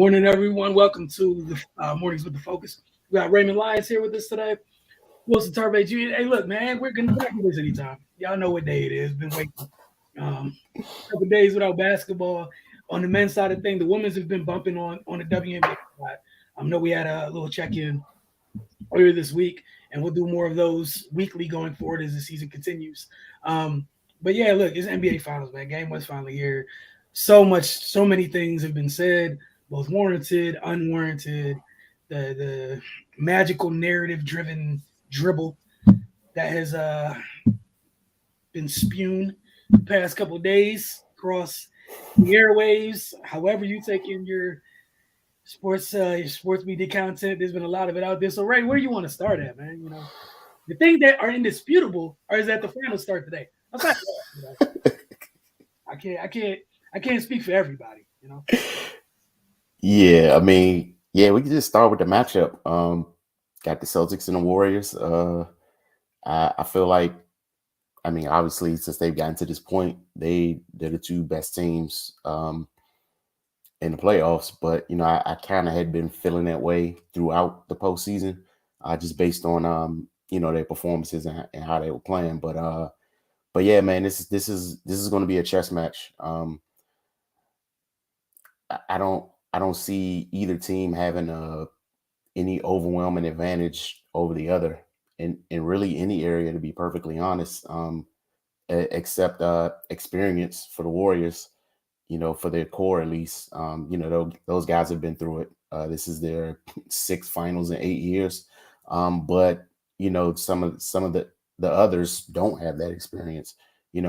Morning, everyone. Welcome to the Mornings with the Focus. We got Raymond Lyons here with us today. Wilson Turvey Jr. Hey, look, man, we're going to do this anytime. Y'all know what day it is. Been waiting. A couple days without basketball. On the men's side of things, the women's have been bumping on the WNBA side. I know we had a little check-in earlier this week, and we'll do more of those weekly going forward as the season continues. But yeah, look, it's NBA Finals, man. Game was finally here. So many things have been said, both warranted, unwarranted. The magical narrative-driven dribble that has been spewed the past couple of days across the airwaves. However, you take in your sports media content. There's been a lot of it out there. So, Ray, where do you want to start at, man? The things that are indisputable are is that the finals start today. Aside from that, I can't speak for everybody. Yeah, I mean, yeah, we can just start with the matchup. Got the Celtics and the Warriors. I feel like, I mean, obviously, since they've gotten to this point, they're the two best teams in the playoffs. But I kind of had been feeling that way throughout the postseason, just based on their performances and how they were playing. But yeah, man, this is going to be a chess match. I don't see either team having any overwhelming advantage over the other in really any area, to be perfectly honest, except experience for the Warriors, for their core at least. Those guys have been through it. This is their sixth finals in 8 years. But some of the others don't have that experience, and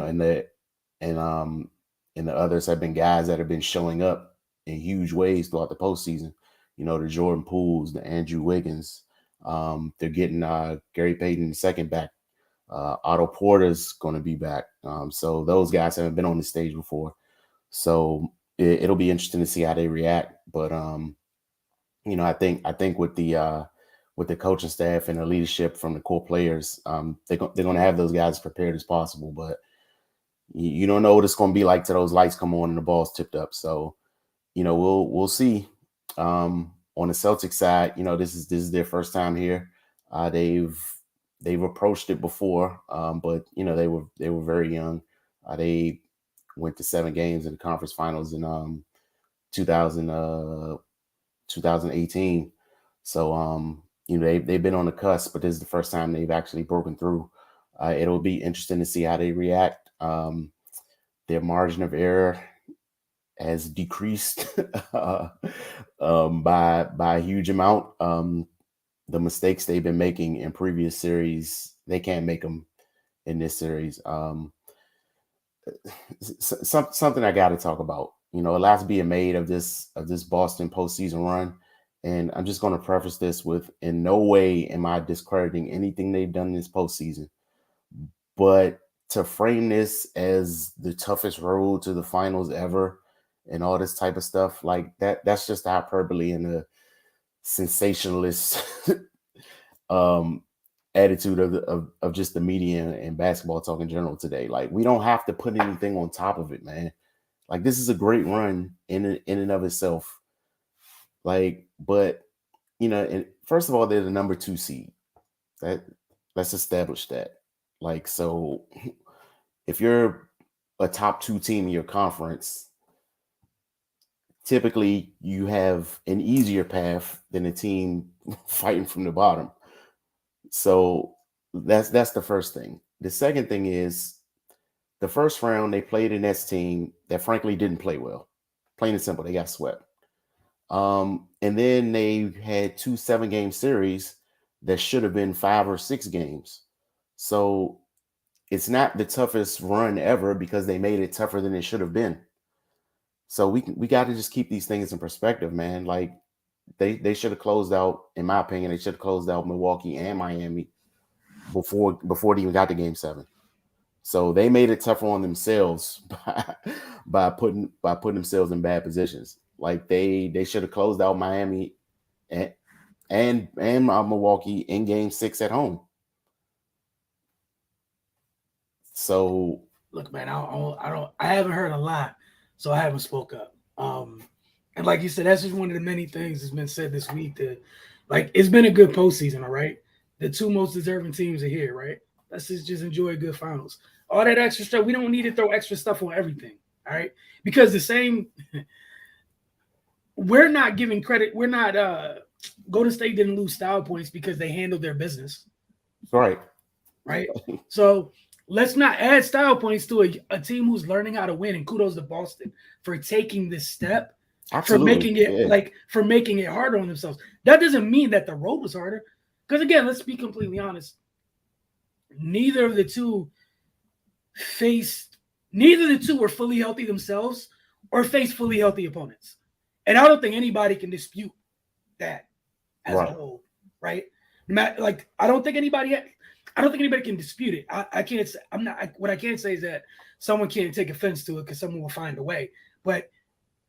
and the others have been guys that have been showing up in huge ways throughout the postseason. The Jordan Pooles, the Andrew Wiggins. They're getting Gary Payton second back. Otto Porter's going to be back. So those guys haven't been on the stage before. So it'll be interesting to see how they react. But I think with the coaching staff and the leadership from the core players, they're going to have those guys as prepared as possible. But you don't know what it's going to be like till those lights come on and the ball's tipped up. So we'll see. On the Celtics side, this is their first time here. They've approached it before, but they were very young. They went to 7 games in the conference finals in 2000 2018. So they've been on the cusp, but this is the first time they've actually broken through. It'll be interesting to see how they react. Their margin of error has decreased by a huge amount. The mistakes they've been making in previous series, they can't make them in this series. Something I got to talk about. A lot's being made of this Boston postseason run, and I'm just going to preface this with: in no way am I discrediting anything they've done this postseason, but to frame this as the toughest road to the finals ever and all this type of stuff like that's just hyperbole and a sensationalist um attitude of just the media and basketball talk in general today. Like, we don't have to put anything on top of it, man. Like, this is a great run in and of itself. Like, but and first of all, they're the number 2 seed. That Let's establish that. Like, so if you're a top 2 team in your conference, typically you have an easier path than a team fighting from the bottom. So that's the first thing. The second thing is, the first round they played a Nets team that frankly didn't play well. Plain and simple, they got swept. And then they had 2 7-game series that should have been 5 or 6 games. So it's not the toughest run ever because they made it tougher than it should have been. So we got to just keep these things in perspective, man. Like, they should have closed out, in my opinion, they should have closed out Milwaukee and Miami before they even got to Game 7. So they made it tougher on themselves by putting themselves in bad positions. Like, they should have closed out Miami and Milwaukee in Game 6 at home. So Look, man, I haven't heard a lot, so I haven't spoke up. And like you said, that's just one of the many things that's been said this week. That, like, it's been a good postseason, all right? The two most deserving teams are here, right? Let's just enjoy a good finals. All that extra stuff, we don't need to throw extra stuff on everything, all right? Because the same, we're not giving credit. We're not, Golden State didn't lose style points because they handled their business. Right. Right. So let's not add style points to a team who's learning how to win. And kudos to Boston for taking this step. Absolutely. For making it harder on themselves. That doesn't mean that the road was harder. Because again, let's be completely honest. Neither of the two were fully healthy themselves or faced fully healthy opponents. And I don't think anybody can dispute that as a whole, right? Like, I don't think anybody can dispute it. I can't say, what I can't say is that someone can't take offense to it because someone will find a way. But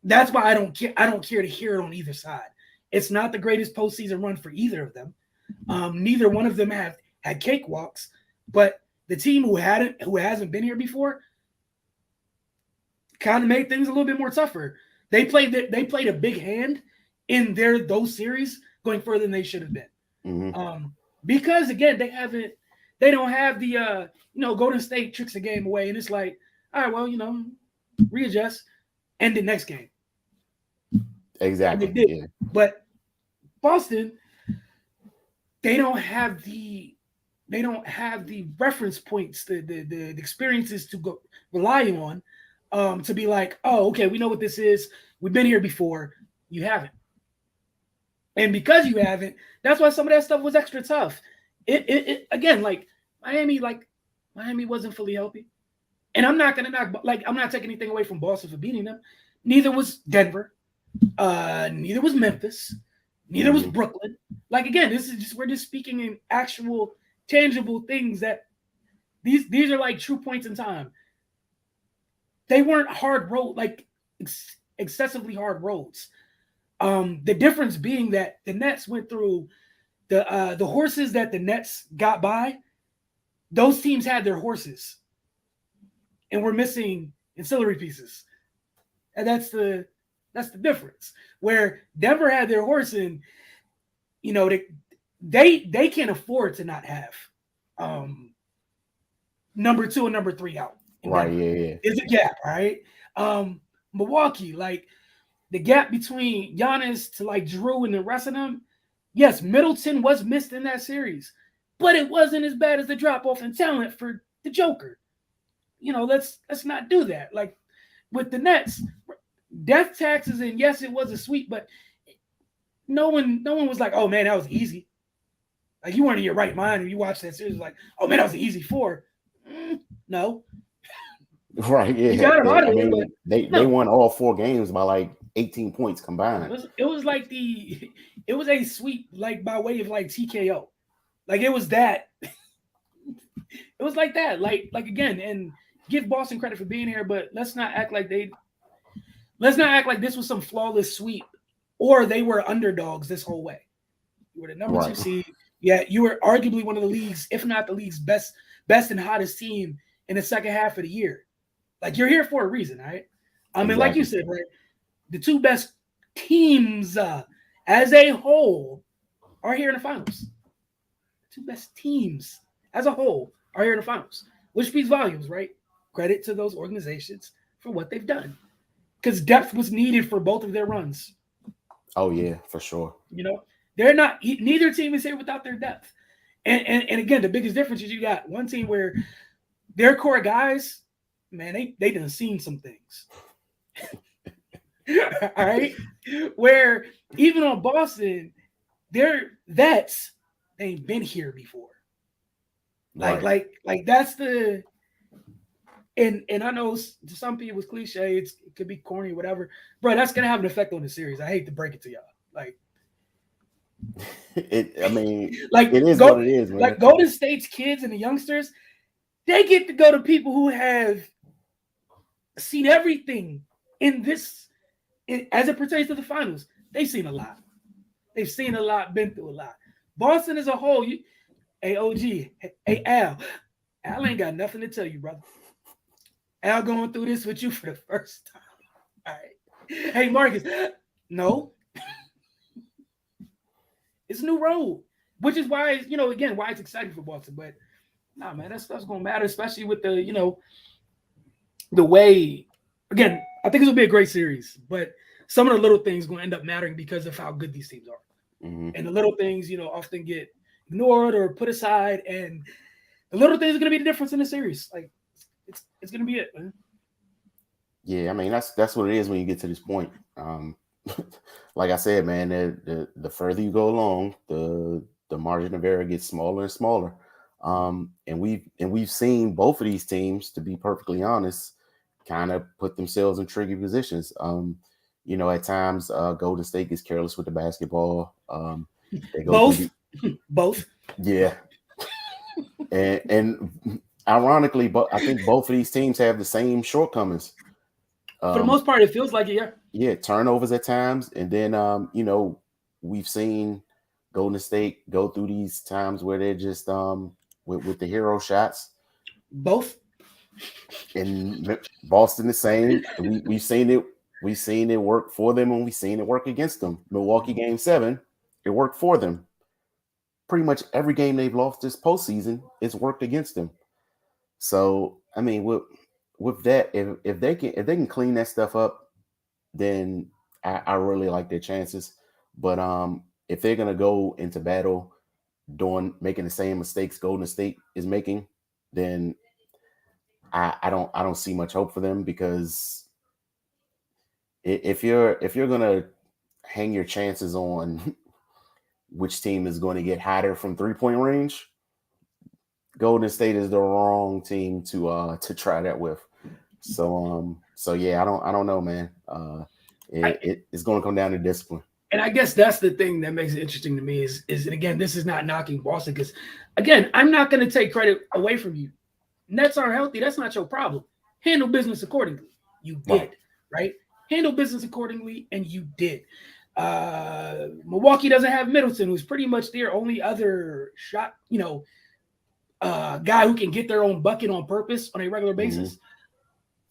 that's why I don't care to hear it on either side. It's not the greatest postseason run for either of them. Neither one of them have had cakewalks, but the team who hasn't been here before kind of made things a little bit more tougher. They played a big hand in those series going further than they should have been. Mm-hmm. Because again, they don't have the Golden State tricks the game away, and it's like, all right, well, readjust, end the next game. Exactly. And they did. Yeah. But Boston, they don't have the reference points, the experiences to go rely on to be like, oh, okay, we know what this is. We've been here before. You haven't. And because you haven't, that's why some of that stuff was extra tough. It again, like Miami wasn't fully healthy. And I'm not gonna I'm not taking anything away from Boston for beating them. Neither was Denver. Neither was Memphis. Neither was Brooklyn. Like, again, we're just speaking in actual tangible things that these are like true points in time. They weren't hard road, like excessively hard roads. The difference being that the Nets went through the horses that the Nets got by. Those teams had their horses, and we're missing ancillary pieces, and that's the difference. Where Denver had their horse, and they can't afford to not have number 2 and number 3 out. Right? Yeah. It's a gap, right? Milwaukee, like, the gap between Giannis to like Drew and the rest of them, yes, Middleton was missed in that series, but it wasn't as bad as the drop off in talent for the Joker. Let's not do that. Like with the Nets, death taxes, and yes, it was a sweep, but no one was like, oh man, that was easy. Like, you weren't in your right mind when you watched that series, like, oh man, that was an easy 4. No. Right, yeah. You got them out of there, but they won all 4 games by like 18 points combined. It was a sweep, like, by way of like TKO. Like, it was that. It was like that. Like again, and give Boston credit for being here, but let's not act like this was some flawless sweep, or they were underdogs this whole way. You were the number 2 seed. Yeah, you were arguably one of the league's, if not the league's best and hottest team in the second half of the year. Like, you're here for a reason, right? I mean, like you said, right? The 2 best teams as a whole are here in the finals. The 2 best teams as a whole are here in the finals, which speaks volumes, right? Credit to those organizations for what they've done, because depth was needed for both of their runs. Oh yeah, for sure. They're not. Neither team is here without their depth, and again, the biggest difference is you got one team where their core guys, man, they done seen some things. All right, where even on Boston, their vets, they ain't been here before. Like that's the, and I know to some people it's cliche, it could be corny, whatever, bro. That's gonna have an effect on the series. I hate to break it to y'all, like. It is what it is, man. Like, Golden State's kids and the youngsters, they get to go to people who have seen everything in this, as it pertains to the finals. They've seen a lot. They've seen a lot, been through a lot. Boston as a whole, hey, OG, hey, Al ain't got nothing to tell you, brother. Al going through this with you for the first time. All right. Hey, Marcus, No, it's a new road, which is why again why it's exciting for Boston. But nah, man, that stuff's gonna matter, especially with the way. Again, I think this will be a great series, but some of the little things going to end up mattering because of how good these teams are, and the little things often get ignored or put aside, and the little things are going to be the difference in the series. Like it's going to be it, man. Yeah, I mean that's what it is when you get to this point. Like I said, man, the further you go along, the margin of error gets smaller and smaller. And we've seen both of these teams, to be perfectly honest, kind of put themselves in tricky positions. At times Golden State gets careless with the basketball. They go Both, through both. yeah, and ironically, but I think both of these teams have the same shortcomings. For the most part, it feels like it. Yeah. Yeah, turnovers at times, and then we've seen Golden State go through these times where they're just with the hero shots. Both. And Boston the same. We've seen it. We've seen it work for them, and we've seen it work against them. Milwaukee Game 7, it worked for them. Pretty much every game they've lost this postseason, it's worked against them. So I mean, with that, if they can clean that stuff up, then I really like their chances. But if they're gonna go into battle making the same mistakes Golden State is making, then I don't see much hope for them, because if you're gonna hang your chances on which team is going to get hotter from 3-point range, Golden State is the wrong team to try that with. So yeah, I don't know, man. It's going to come down to discipline. And I guess that's the thing that makes it interesting to me is and again, this is not knocking Boston, because again, I'm not going to take credit away from you. Nets aren't healthy. That's not your problem. Handle business accordingly. You did, right? Handle business accordingly, and you did. Milwaukee doesn't have Middleton, who's pretty much their only other shot, guy who can get their own bucket on purpose on a regular basis. Mm-hmm.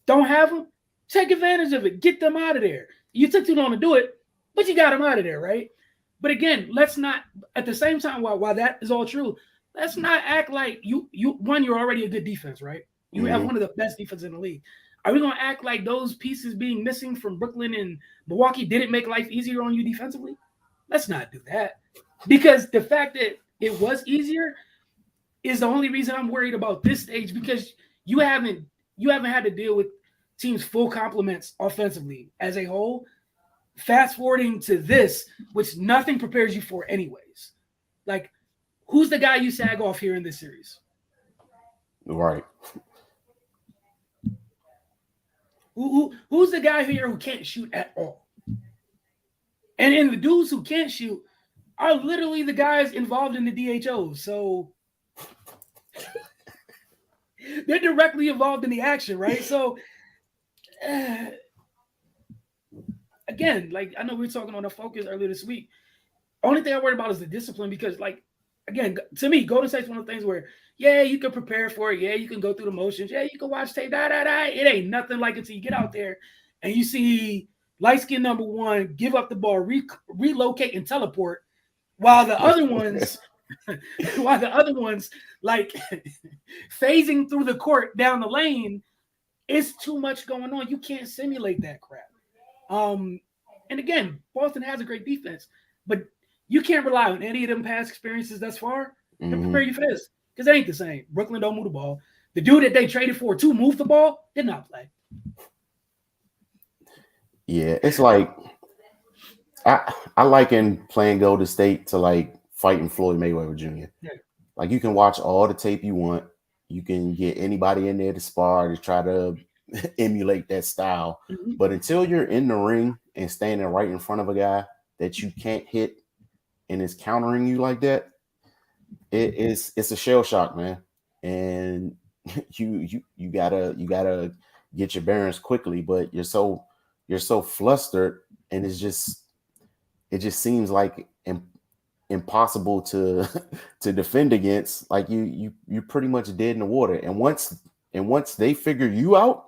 Don't have them? Take advantage of it. Get them out of there. You took too long to do it, but you got them out of there, right? But again, let's not, at the same time, while that is all true, let's not act like you're already a good defense, right? You have one of the best defenses in the league. Are we going to act like those pieces being missing from Brooklyn and Milwaukee didn't make life easier on you defensively? Let's not do that. Because the fact that it was easier is the only reason I'm worried about this stage, because you haven't had to deal with teams' full complements offensively as a whole. Fast forwarding to this, which nothing prepares you for anyways. Like, who's the guy you sag off here in this series? Right. Who's the guy here who can't shoot at all? And the dudes who can't shoot are literally the guys involved in the DHO. So they're directly involved in the action, right? So again, like I know we were talking on the Focus earlier this week. Only thing I worry about is the discipline, because, like, again, to me, Golden State's one of the things where, yeah, you can prepare for it. Yeah, you can go through the motions. Yeah, you can watch tape. It ain't nothing like it till you get out there and you see light skin number one give up the ball, relocate and teleport, while the other ones, like phasing through the court down the lane. It's too much going on. You can't simulate that crap. And again, Boston has a great defense, but you can't rely on any of them past experiences thus far to prepare you for this, because it ain't the same. Brooklyn don't move the ball. The dude that they traded for to move the ball did not play. Yeah, it's like I liken playing Golden State to like fighting Floyd Mayweather Jr. Yeah. Like, you can watch all the tape you want. You can get anybody in there to spar to try to emulate that style. Mm-hmm. But until you're in the ring and standing right in front of a guy that you can't hit and is countering you like that, it's a shell shock, man. And you gotta get your bearings quickly, but you're so flustered, and it just seems like impossible to defend against. Like, you're pretty much dead in the water. And once they figure you out,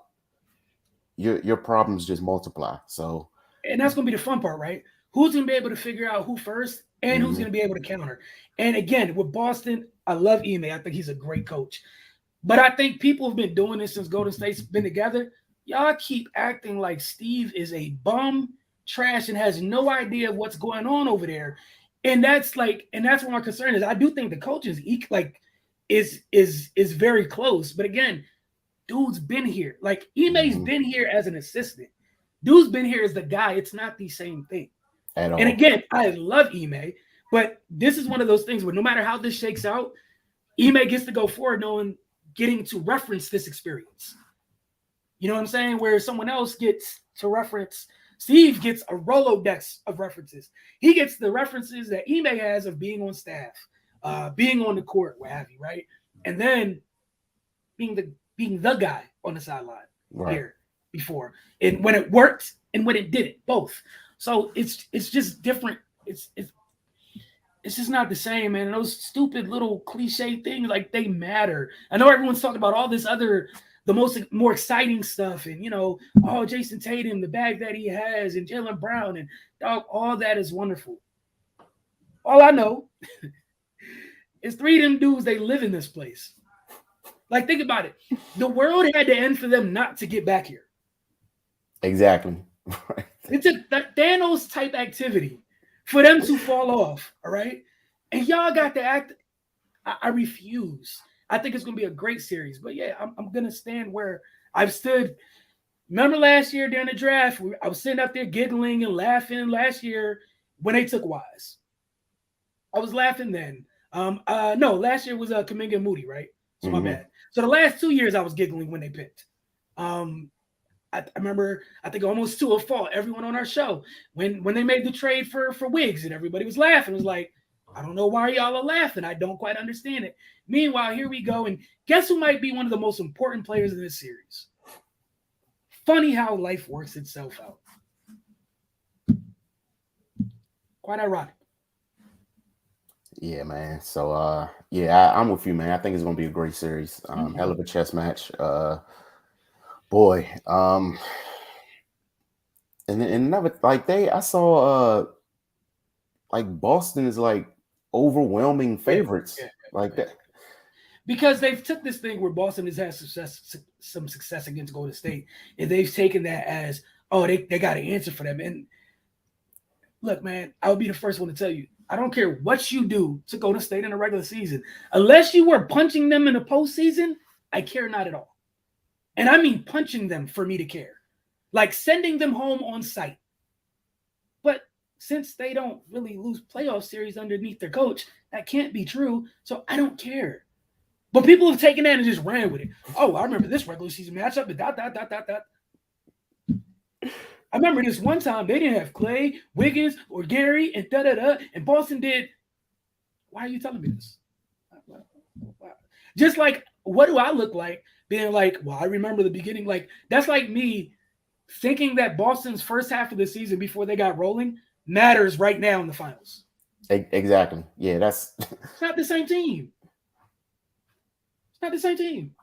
your problems just multiply. So and that's going to be the fun part, right? Who's going to be able to figure out who first and who's Mhm. going to be able to counter? And again, with Boston, I love Ime. I think he's a great coach. But I think people have been doing this since Golden State's been together. Y'all keep acting like Steve is a bum, trash, and has no idea what's going on over there. And that's where my concern is. I do think the coaches is very close. But again, dude's been here. Like Ime's Mhm. been here as an assistant. Dude's been here as the guy. It's not the same thing. At And all. again, I love Ime, but this is one of those things where no matter how this shakes out, Ime gets to go forward knowing getting to reference this experience. You know what I'm saying? Where someone else gets to reference, Steve gets a Rolodex of references. He gets the references that Ime has of being on staff, being on the court, what have you, right? And then being the guy on the sideline Right. here before. And when it worked and when it didn't, both. So it's just different. It's just not the same, man. And those stupid little cliche things, like they matter. I know everyone's talking about all this other, more exciting stuff, and oh, Jason Tatum, the bag that he has, and Jaylen Brown, and dog, all that is wonderful. All I know is three of them dudes. They live in this place. Like, think about it. The world had to end for them not to get back here. Exactly. Right. It's a Thanos type activity for them to fall off. All right, and y'all got to act. I refuse. I think it's going to be a great series. But yeah, I'm going to stand where I've stood. Remember last year during the draft, I was sitting up there giggling and laughing last year when they took Wise. I was laughing then. No, last year was Kuminga and Moody, right? So my bad. So the last 2 years I was giggling when they picked. I remember, I think almost to a fault, everyone on our show when they made the trade for Wiggs, and everybody was laughing. It was like, I don't know why y'all are laughing. I don't quite understand it. Meanwhile, here we go, and guess who might be one of the most important players in this series? Funny how life works itself out. Quite ironic. Yeah, man. So yeah, I'm with you, man. I think it's gonna be a great series. Hell of a chess match. Boy. And another, like, I saw like Boston is like overwhelming favorites. Like that. Because they've took this thing where Boston has had some success against Golden State, and they've taken that as, oh, they got an answer for them. And look, man, I would be the first one to tell you, I don't care what you do to Golden State in the regular season. Unless you were punching them in the postseason, I care not at all. And I mean punching them for me to care. Like sending them home on site. But since they don't really lose playoff series underneath their coach, that can't be true. So I don't care. But people have taken that and just ran with it. Oh, I remember this regular season matchup, but dot. I remember this one time they didn't have Clay, Wiggins, or Gary, and and Boston did. Why are you telling me this? Just like, what do I look like being like, well, I remember the beginning. Like, that's like me thinking that Boston's first half of the season before they got rolling matters right now in the finals. Exactly. Yeah, it's not the same team. It's not the same team.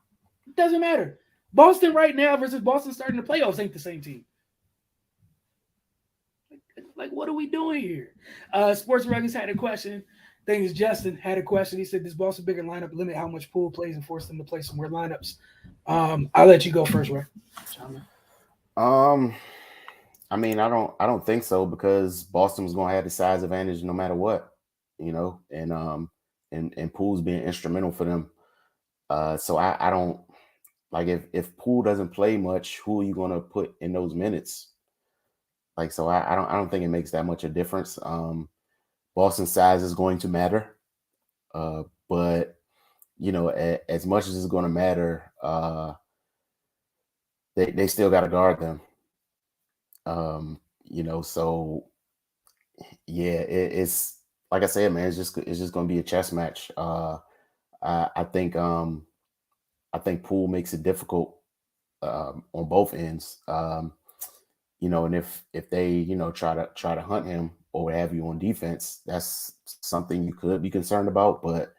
It doesn't matter. Boston right now versus Boston starting the playoffs ain't the same team. Like, what are we doing here? Sports Ruggers had a question. I think it's Justin had a question. He said, does Boston bigger lineup limit how much Poole plays and force them to play some more lineups? I'll let you go first, Ray. I mean, I don't think so, because Boston was going to have the size advantage no matter what, and Poole's being instrumental for them. So I don't, like, if Poole doesn't play much, who are you going to put in those minutes? Like, so I don't think it makes that much a difference. Boston's size is going to matter, but as much as it's going to matter, they still got to guard them. So yeah, it's like I said, man, it's just going to be a chess match. I think Poole makes it difficult on both ends. And if they try to hunt him or what have you on defense, that's something you could be concerned about. But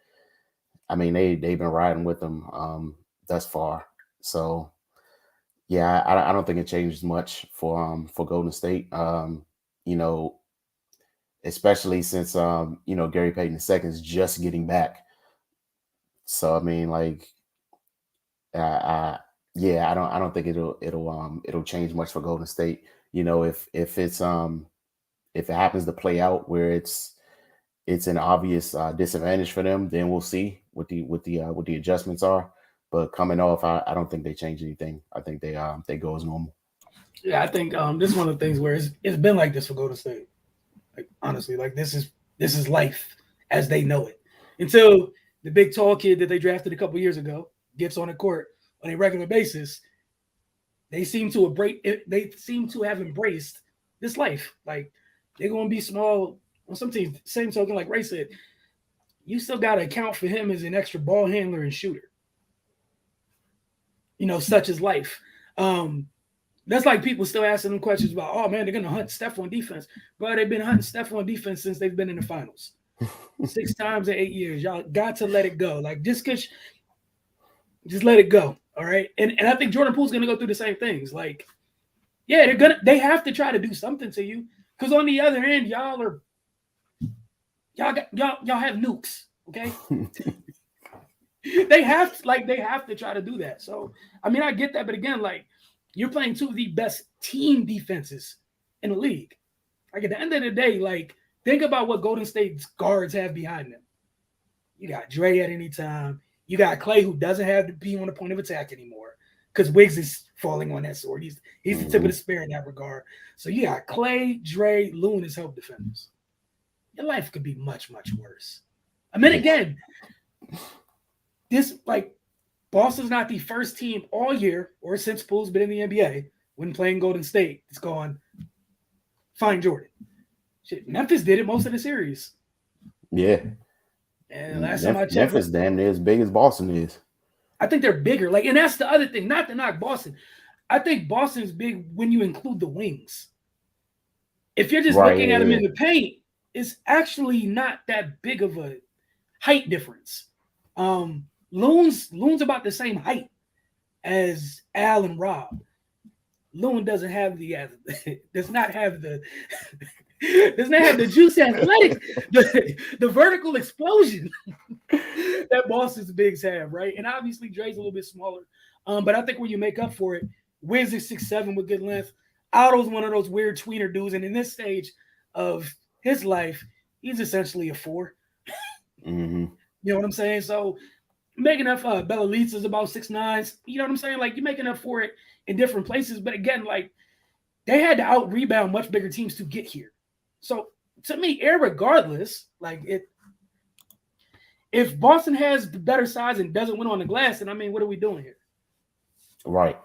I mean, they've been riding with him thus far. So Yeah, I don't think it changes much for Golden State. You know, especially since Gary Payton II is just getting back. So I mean, like, yeah, I don't think it'll change much for Golden State. If it happens to play out where it's an obvious disadvantage for them, then we'll see what the adjustments are. But coming off, I don't think they change anything. I think they go as normal. Yeah, I think this is one of the things where it's been like this for Golden State. Like honestly, like this is life as they know it. Until the big tall kid that they drafted a couple years ago gets on the court on a regular basis, they seem to have embraced this life. Like they're gonna be small on some teams. Same token, like Ray said, you still gotta account for him as an extra ball handler and shooter. Such as life. That's like people still asking them questions about, oh man, they're gonna hunt Steph on defense. Bro, they've been hunting Steph on defense since they've been in the finals. 6 times in 8 years. Y'all got to let it go. Like just let it go. All right. And I think Jordan Poole's gonna go through the same things. Like, yeah, they have to try to do something to you. Because on the other end, y'all have nukes. Okay. They have to try to do that. So I mean, I get that, but again, like you're playing two of the best team defenses in the league. Like at the end of the day, like think about what Golden State's guards have behind them. You got Dre at any time. You got Clay, who doesn't have to be on the point of attack anymore because Wiggs is falling on that sword. He's the tip of the spear in that regard. So you got Clay, Dre, Loon as help defenders. Your life could be much, much worse. I mean, again, this like Boston's not the first team all year or since Poole's been in the NBA when playing Golden State. It's gone, find Jordan. Shit, Memphis did it most of the series. Yeah. And last time I checked, Memphis damn near as big as Boston is. I think they're bigger. Like, and that's the other thing. Not to knock Boston. I think Boston's big when you include the wings. If you're just looking at them in the paint, it's actually not that big of a height difference. Loon's about the same height as Al and Rob. Loon doesn't have does not have the juice athletic, the vertical explosion that Boston's bigs have, right? And obviously Dre's a little bit smaller. But I think when you make up for it, Wiz is 6'7" with good length. Otto's one of those weird tweener dudes, and in this stage of his life, he's essentially a 4. Mm-hmm. You know what I'm saying? So making up Bellalitz is about 6'9". You know what I'm saying? Like you're making up for it in different places. But again, like they had to out rebound much bigger teams to get here. So to me, irregardless, like if Boston has the better size and doesn't win on the glass, then I mean, what are we doing here? Right.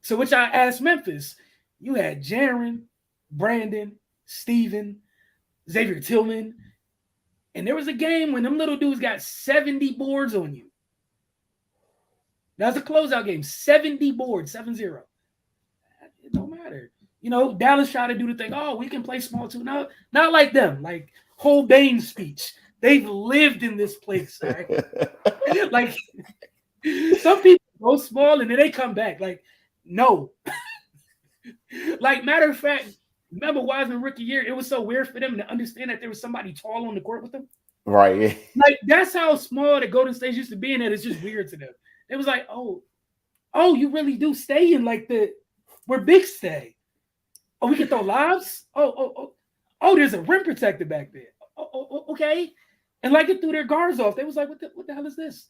So which I asked Memphis, you had Jaren, Brandon, Steven, Xavier Tillman, and there was a game when them little dudes got 70 boards on you. That's a closeout game, 70 boards, 7-0. It don't matter. Dallas tried to do the thing. Oh, we can play small too. No, not like them. Like Holbain's speech. They've lived in this place. Right? Like some people go small and then they come back. Like, no. Like, matter of fact, remember Wiseman rookie year? It was so weird for them to understand that there was somebody tall on the court with them. Right. Like, that's how small the Golden State used to be, and it's just weird to them. It was like, oh, you really do stay in like where big stay. Oh, we can throw lobs? Oh, there's a rim protector back there. Oh, okay. And like it threw their guards off. They was like, what the hell is this?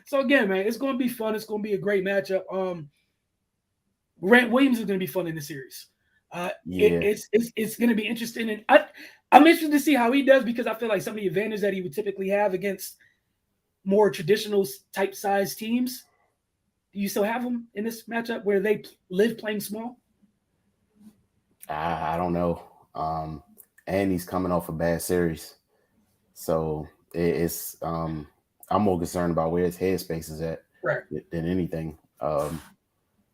So again, man, it's going to be fun. It's going to be a great matchup. Grant Williams is going to be fun in the series. It's going to be interesting. And I'm interested to see how he does because I feel like some of the advantage that he would typically have against more traditional type size teams. Do you still have him in this matchup where they live playing small? I don't know. And he's coming off a bad series. So it's I'm more concerned about where his headspace is at than anything.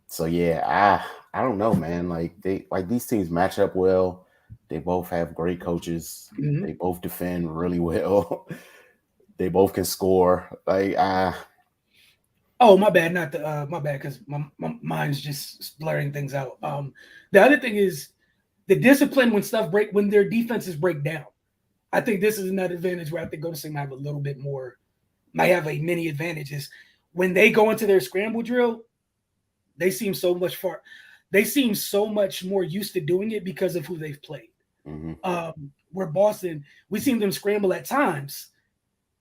So yeah, I don't know, man. Like these teams match up well. They both have great coaches. Mm-hmm. They both defend really well. They both can score. Like Oh, my bad, not the my bad, because my mind's just blurring things out. The other thing is the discipline when their defenses break down. I think this is another advantage where I think Golden State might have a little bit more, might have a many advantages. When they go into their scramble drill, they seem so much far, they seem so much more used to doing it because of who they've played. Mm-hmm. Where Boston, we've seen them scramble at times,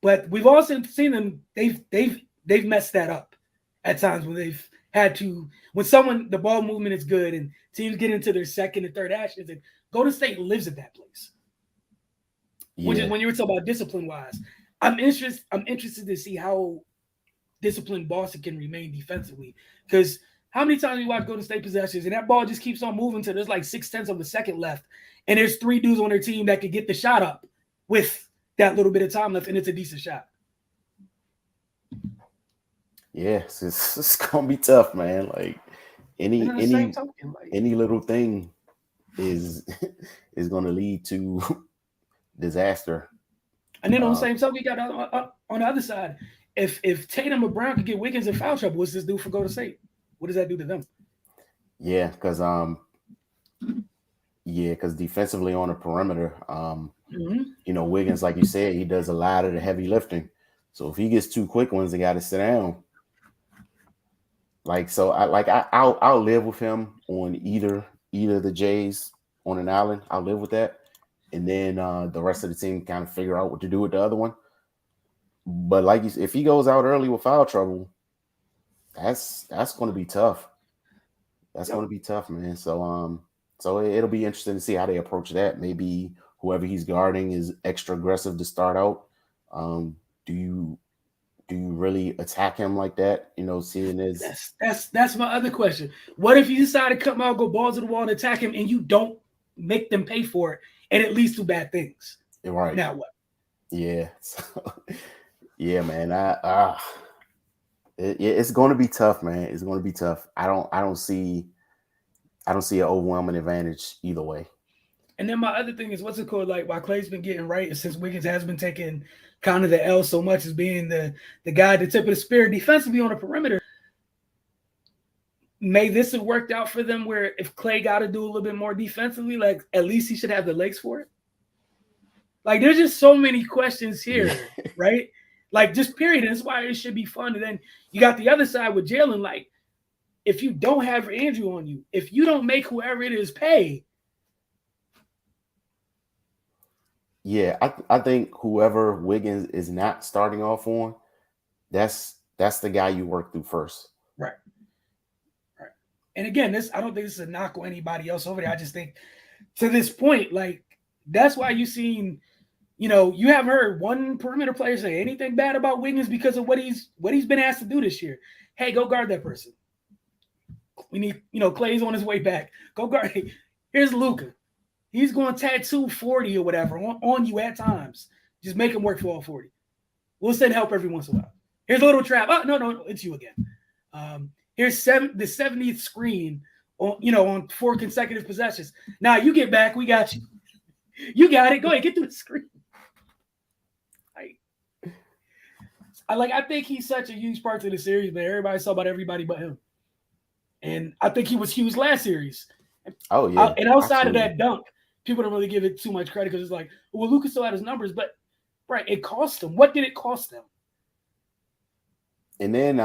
but we've also seen them. They've messed that up at times when they've had to, when someone, the ball movement is good and teams get into their second and third actions, and Golden State lives at that place. Which is when you were talking about discipline wise. I'm interested to see how disciplined Boston can remain defensively. Because how many times we watch Golden State possessions and that ball just keeps on moving till there's like 6/10 of a second left, and there's 3 dudes on their team that could get the shot up with that little bit of time left, and it's a decent shot. Yes, it's gonna be tough, man. Like any little thing is is gonna lead to disaster. And then on the same token, you got on the other side, if Tatum or Brown could get Wiggins in foul trouble, what's this do for Golden State? What does that do to them? Yeah, because defensively on the perimeter, Wiggins, like you said, he does a lot of the heavy lifting. So if he gets 2 quick ones, they got to sit down. I'll live with him on either of the Jays on an island. I'll live with that, and then the rest of the team kind of figure out what to do with the other one. But like you said, if he goes out early with foul trouble, that's going to be tough. That's going to be tough, man. So it'll be interesting to see how they approach that. Maybe whoever he's guarding is extra aggressive to start out. Do you really attack him like that? Seeing as that's my other question. What if you decide to come out, go balls to the wall, and attack him, and you don't make them pay for it, and it leads to bad things? Right now, what? Yeah, yeah, man. It's going to be tough, man. It's going to be tough. I don't see an overwhelming advantage either way. And then my other thing is, what's it called? Like, while Clay's been getting right, since Wiggins has been taking kind of the L so much as being the guy at the tip of the spear defensively on the perimeter, may this have worked out for them where if Clay got to do a little bit more defensively, like at least he should have the legs for it? Like, there's just so many questions here, right? Like, just period. And that's why it should be fun. And then you got the other side with Jalen. Like, if you don't have Andrew on you, if you don't make whoever it is pay. Yeah, I think whoever Wiggins is not starting off on, that's the guy you work through first. Right. And again, I don't think this is a knock on anybody else over there. I just think to this point, like, that's why you've seen, you haven't heard one perimeter player say anything bad about Wiggins because of what he's been asked to do this year. Hey, go guard that person. We need, Clay's on his way back. Go guard. Hey, here's Luka. He's going to tattoo 40 or whatever on you at times. Just make him work for all 40. We'll send help every once in a while. Here's a little trap. Oh, no, it's you again. Here's the 70th screen on 4 consecutive possessions. Now you get back. We got you. You got it. Go ahead. Get through the screen. I think he's such a huge part to the series, but everybody saw about everybody but him. And I think he was huge last series. Oh, yeah. And outside of that dunk, people don't really give it too much credit because it's like, well, Luka still had his numbers, but right, it cost him. What did it cost them? And then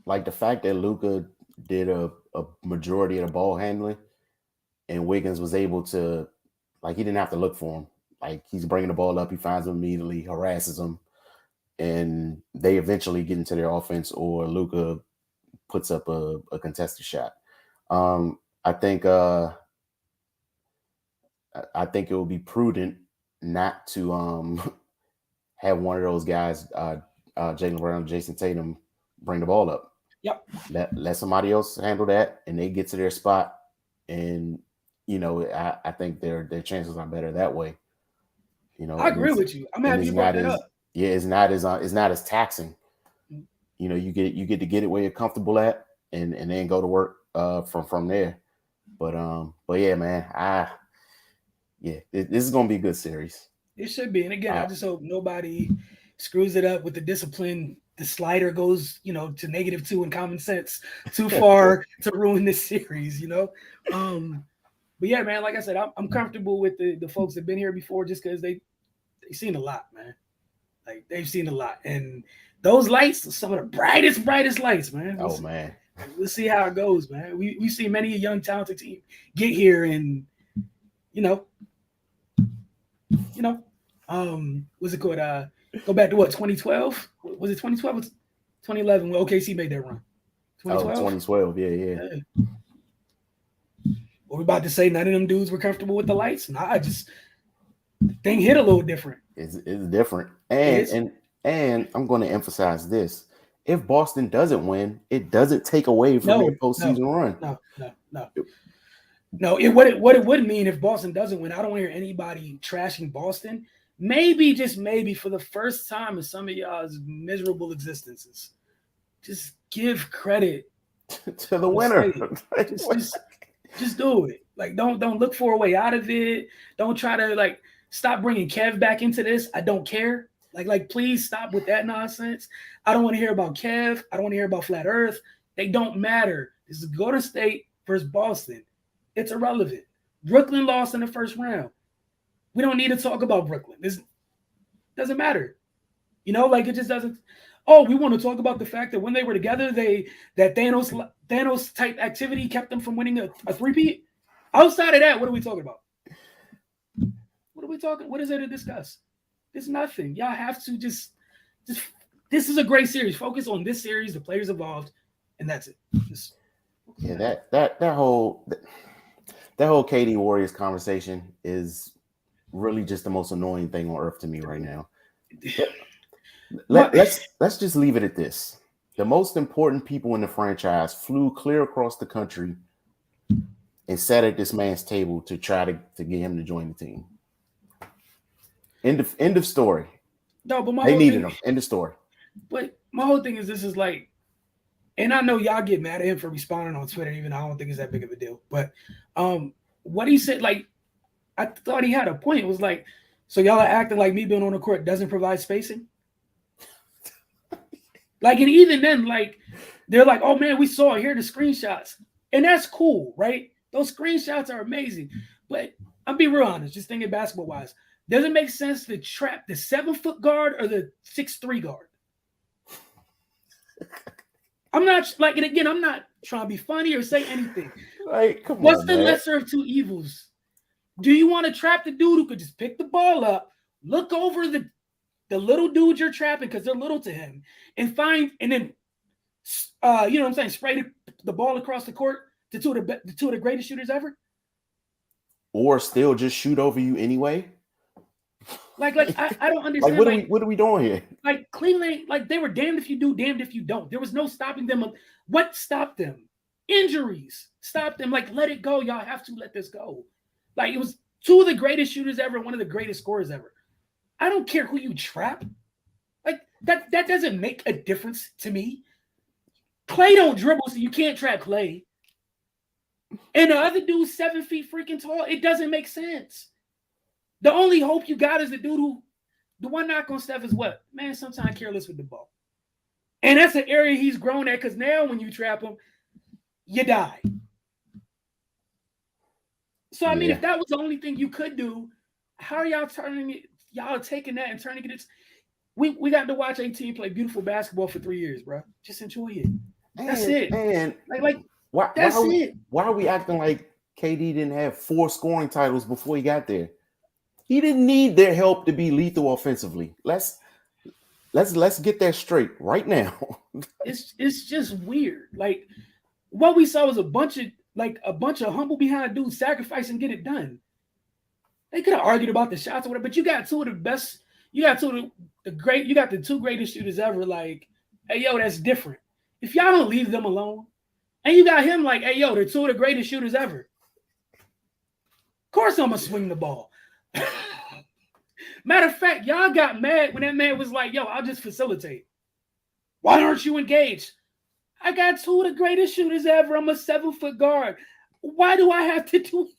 like the fact that Luka did a majority of the ball handling and Wiggins was able to, like, he didn't have to look for him. Like, he's bringing the ball up, he finds him immediately, harasses him, and they eventually get into their offense or Luka puts up a contested shot. I think it would be prudent not to have one of those guys, Jaylen Brown, Jason Tatum, bring the ball up. Yep. Let somebody else handle that, and they get to their spot. And I think their chances are better that way. I agree with you. I'm happy you brought that up. Yeah, it's not as taxing. You get to get it where you're comfortable at, and then go to work from there. But yeah, man, this is gonna be a good series. It should be. And again, I just hope nobody screws it up with the discipline the slider goes, to -2 in common sense too far to ruin this series, But yeah, man, like I said, I'm comfortable with the folks that have been here before just because they've seen a lot, man. Like they've seen a lot. And those lights are some of the brightest lights, man. Man. We'll see how it goes, man. We see many a young, talented team get here and what's it called? Go back to what, 2012? Was it 2012 or 2011 when OKC made that run? 2012? 2012, yeah. What we about to say, none of them dudes were comfortable with the lights? Nah, the thing hit a little different. It's different. And I'm going to emphasize this. If Boston doesn't win, it doesn't take away from their postseason run. No. What it would mean if Boston doesn't win, I don't want to hear anybody trashing Boston. Maybe, just maybe, for the first time in some of y'all's miserable existences, just give credit to the winner. Just do it. Like, don't look for a way out of it. Don't try to stop bringing Kev back into this. I don't care. Like, please stop with that nonsense. I don't want to hear about Kev. I don't want to hear about Flat Earth. They don't matter. This is Golden State versus Boston. It's irrelevant. Brooklyn lost in the first round. We don't need to talk about Brooklyn. This doesn't matter. It just doesn't. Oh, we want to talk about the fact that when they were together, that Thanos type activity kept them from winning a three-peat. Outside of that, what are we talking about? What is there to discuss? There's nothing. Y'all have to just this is a great series. Focus on this series, the players involved, and that's it. That whole KD Warriors conversation is really just the most annoying thing on earth to me right now. Let's just leave it at this. The most important people in the franchise flew clear across the country and sat at this man's table to try to get him to join the team. End of story. No, but they needed him. End of story. But my whole thing is this is and I know y'all get mad at him for responding on Twitter, even though I don't think it's that big of a deal. But what he said, I thought he had a point. It was so y'all are acting like me being on the court doesn't provide spacing. And even then, they're like, oh man, we saw it. Here are the screenshots. And that's cool, right? Those screenshots are amazing. But I'll be real honest, just thinking basketball wise. Does it make sense to trap the 7-foot guard or the 6'3" guard? I'm not and again, I'm not trying to be funny or say anything. What's the lesser of two evils? Do you want to trap the dude who could just pick the ball up, look over the little dude you're trapping because they're little to him, and then spray the ball across the court to two of the greatest shooters ever? Or still just shoot over you anyway? I don't understand. What are we doing here? Cleveland, they were damned if you do, damned if you don't. There was no stopping them. What stopped them? Injuries stopped them. Let it go. Y'all have to let this go. It was two of the greatest shooters ever, one of the greatest scorers ever. I don't care who you trap. That doesn't make a difference to me. Clay don't dribble, so you can't trap Clay. And the other dude's 7 feet freaking tall. It doesn't make sense. The only hope you got is the dude the one knock on Steph is what? Man, sometimes careless with the ball. And that's an area he's grown at because now when you trap him, you die. So, I mean, if that was the only thing you could do, how are y'all turning it? Y'all are taking that and turning it. We got to watch a team play beautiful basketball for 3 years, bro. Just enjoy it. That's it. And that's it. Why are we acting like KD didn't have 4 scoring titles before he got there? He didn't need their help to be lethal offensively. Let's get that straight right now. It's just weird. What we saw was a bunch of humble behind dudes sacrifice and get it done. They could have argued about the shots or whatever, but you got two of the best. You got two of you got the 2 greatest shooters ever. Hey, yo, that's different. If y'all don't leave them alone, and you got him hey, yo, they're 2 of the greatest shooters ever. Of course, I'm gonna swing the ball. Matter of fact, y'all got mad when that man was yo, I'll just facilitate. Why aren't you engaged? I got 2 of the greatest shooters ever. I'm a 7-foot guard. Why do I have to do it?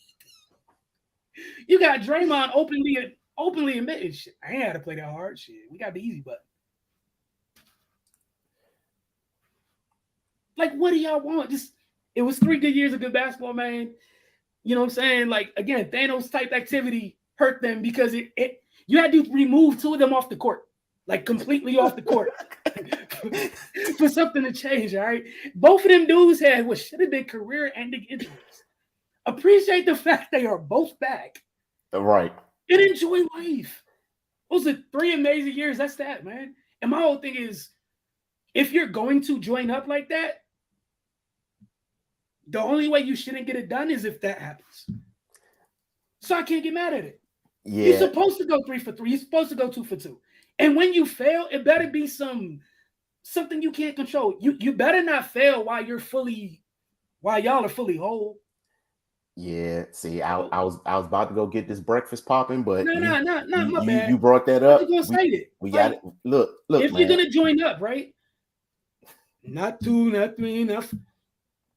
You got Draymond openly admitting shit. I ain't had to play that hard shit. We got the easy button. Like, what do y'all want? Just it was 3 good years of good basketball, man. You know what I'm saying? Like, again, Thanos type activity hurt them because it you had to remove 2 of them off the court, like completely off the court for something to change. All right. Both of them dudes had what should have been career-ending injuries. Appreciate the fact they are both back Right. and enjoy life. Those are 3 amazing years. That's that, man. And my whole thing is, if you're going to join up like that, the only way you shouldn't get it done is if that happens. So I can't get mad at it. Yeah. You're supposed to go 3 for 3. You're supposed to go 2 for 2. And when you fail, it better be something you can't control. You better not fail while y'all are fully whole. Yeah. See, I was about to go get this breakfast popping, but No, my bad. you brought that I up. was gonna say it. We got it. Look. If man. you're gonna join up, right? Not 2, not 3 enough.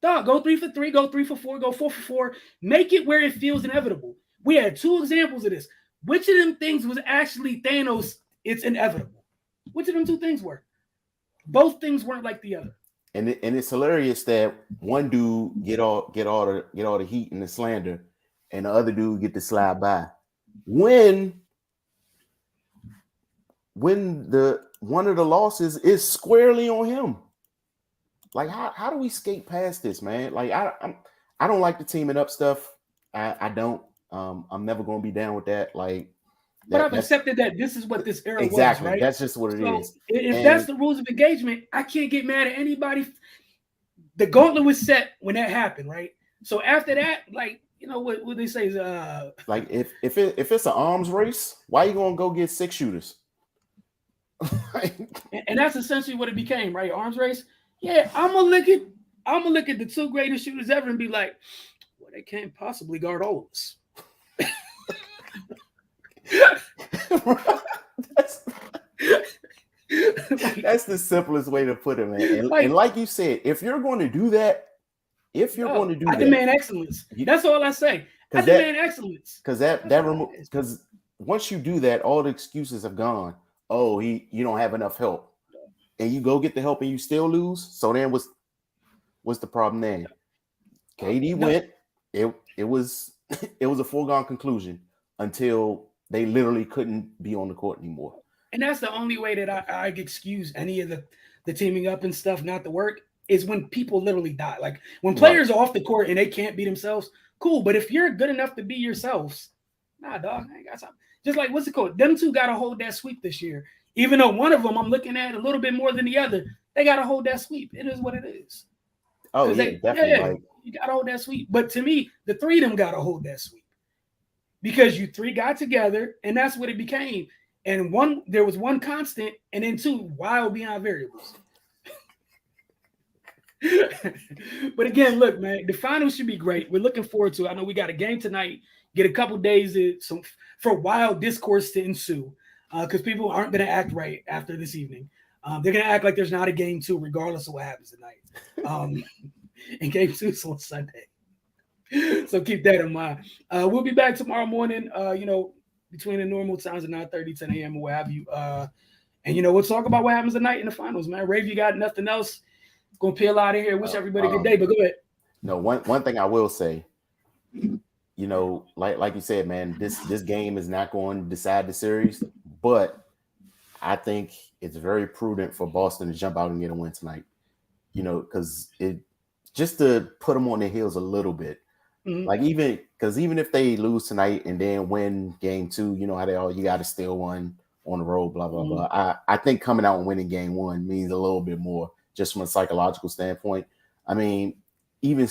Dog, go 3 for 3, go 3 for 4, go 4 for 4. Make it where it feels inevitable. We had 2 examples of this. Which of them things was actually Thanos? It's inevitable. Which of them 2 things were? Both things weren't like the other. And it's hilarious that one dude get all the heat and the slander, and the other dude get to slide by. When the one of the losses is squarely on him. Like, how do we skate past this, man? Like, I don't like the teaming up stuff. I don't. I'm never gonna be down with that. Like, but I've accepted that this is what this era exactly was, right? That's just what it is. If that's the rules of engagement, I can't get mad at anybody. The gauntlet was set when that happened, right? So after that, like, you know what they say is like if it's an arms race, why are you gonna go get 6 shooters? And that's essentially what it became, right? Arms race. Yeah, I'm gonna look at the 2 greatest shooters ever and be like, well, they can't possibly guard all of us. That's the simplest way to put it, man. And like you said, if you're going to do that, I demand excellence. That's all I say. I demand excellence. Because once you do that, all the excuses have gone. Oh, you don't have enough help, and you go get the help and you still lose. So then what's the problem then? KD went. It was a foregone conclusion until they literally couldn't be on the court anymore. And that's the only way that I excuse any of the teaming up and stuff not to work is when people literally die. Like when players are off the court and they can't be themselves, cool. But if you're good enough to be yourselves, nah, dog, I ain't got something. Just like what's it called? Them 2 got to hold that sweep this year. Even though one of them I'm looking at a little bit more than the other, they got to hold that sweep. It is what it is. Oh, yeah, definitely. Yeah, you got to hold that sweep. But to me, the 3 of them got to hold that sweep because you 3 got together, and that's what it became. And there was 1 constant, and then 2 wild beyond variables. But again, look, man, the finals should be great. We're looking forward to it. I know we got a game tonight. Get a couple days for wild discourse to ensue because people aren't going to act right after this evening. They're going to act like there's not a game 2, regardless of what happens tonight. And game 2 is on Sunday. So keep that in mind. We'll be back tomorrow morning, between the normal times of 9:30, 10 a.m. or what have you. And, we'll talk about what happens tonight in the finals, man. Ray, you got nothing else? Going to peel out of here. Wish everybody a good day, but go ahead. No, one thing I will say, like you said, man, this game is not going to decide the series, but I think it's very prudent for Boston to jump out and get a win tonight, because it just to put them on their heels a little bit. Mm-hmm. Like even if they lose tonight and then win game 2, you know how you got to steal one on the road, blah, blah, mm-hmm. blah. I think coming out and winning game 1 means a little bit more just from a psychological standpoint. I mean, even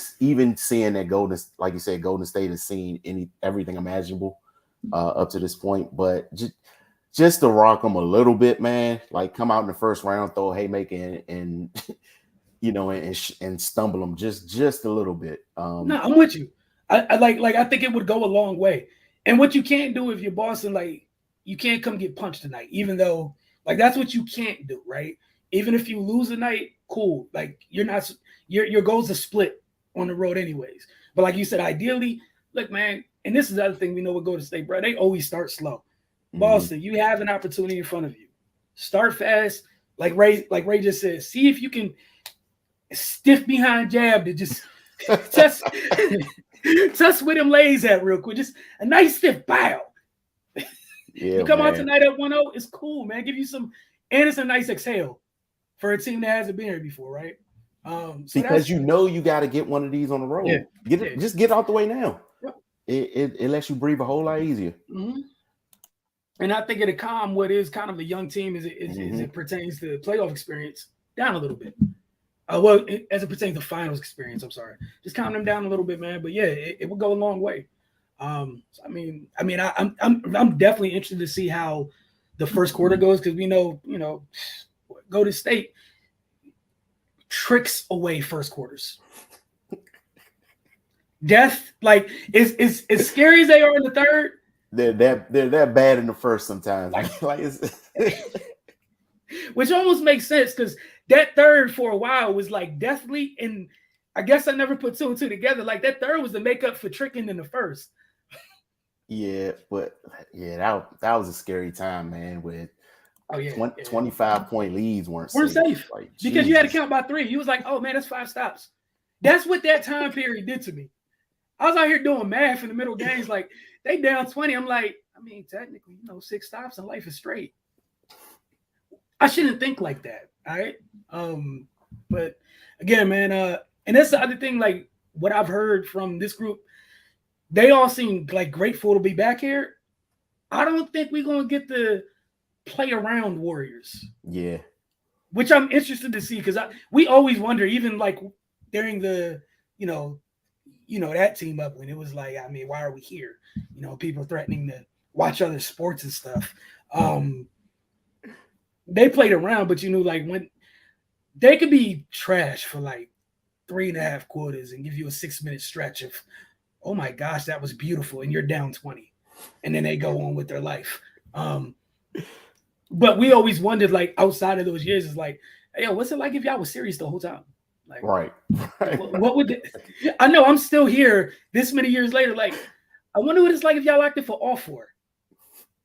seeing that Golden State has seen everything imaginable up to this point, but just to rock them a little bit, man, like come out in the first round, throw a haymaker and and stumble them just a little bit. No, I'm with you. I think it would go a long way. And what you can't do if you're Boston, like you can't come get punched tonight, even though like that's what you can't do, right? Even if you lose tonight, cool. Like your goal's a split on the road anyways. But like you said, ideally, look, man, and this is the other thing we know with Golden State, bro. They always start slow. Mm-hmm. Boston, you have an opportunity in front of you. Start fast, like Ray just said. See if you can. stiff behind jab to just test where them lays at real quick. Just a nice stiff bow. Yeah, you come man. out tonight at 1-0, it's cool, man. Give you some, and it's a nice exhale for a team that hasn't been here before, right? So because you know you got to get one of these on the road. Yeah. Just get out the way now. Yep. It lets you breathe a whole lot easier. Mm-hmm. And I think it'll calm what is kind of a young team as it pertains to playoff experience down a little bit. As it pertains to finals experience, I'm sorry. Just calm them down a little bit, man. But yeah, it will go a long way. I'm definitely interested to see how the first quarter goes because we know, Golden State tricks away first quarters. Death, like is as scary as they are in the third. They're that bad in the first sometimes. Which almost makes sense because that third for a while was like deathly, and I guess I never put two and two together. Like that third was the makeup for tricking in the first. Yeah, but that was a scary time, man. With 25-point leads weren't safe like, because you had to count by 3. You was like, oh man, that's 5 stops. That's what that time period did to me. I was out here doing math in the middle games, like they down 20. I'm like, I mean, technically, 6 stops and life is straight. I shouldn't think like that. All right. But again, man, and that's the other thing, like what I've heard from this group, they all seem like grateful to be back here. I don't think we're gonna get the play around Warriors. Yeah. Which I'm interested to see because we always wonder, even like during the, that team up when it was like, I mean, why are we here? People threatening to watch other sports and stuff. They played around, but like when they could be trash for like 3.5 quarters and give you a 6-minute stretch of, oh my gosh, that was beautiful, and you're down 20, and then they go on with their life. But we always wondered, like outside of those years, is like, hey, what's it like if y'all was serious the whole time? Like, right. What would I know? I'm still here this many years later. Like, I wonder what it's like if y'all acted for all 4.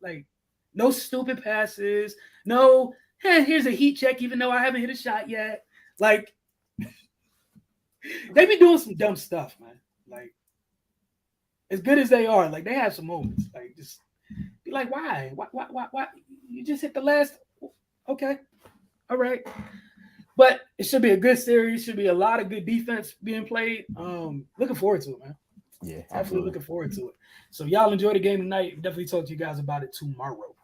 Like, no stupid passes. No, here's a heat check, even though I haven't hit a shot yet. Like, they be doing some dumb stuff, man. Like, as good as they are, like, they have some moments. Like, just be like, why? Why? You just hit the last. Okay. All right. But it should be a good series. Should be a lot of good defense being played. Looking forward to it, man. Yeah, definitely looking forward to it. So y'all enjoy the game tonight. Definitely talk to you guys about it tomorrow.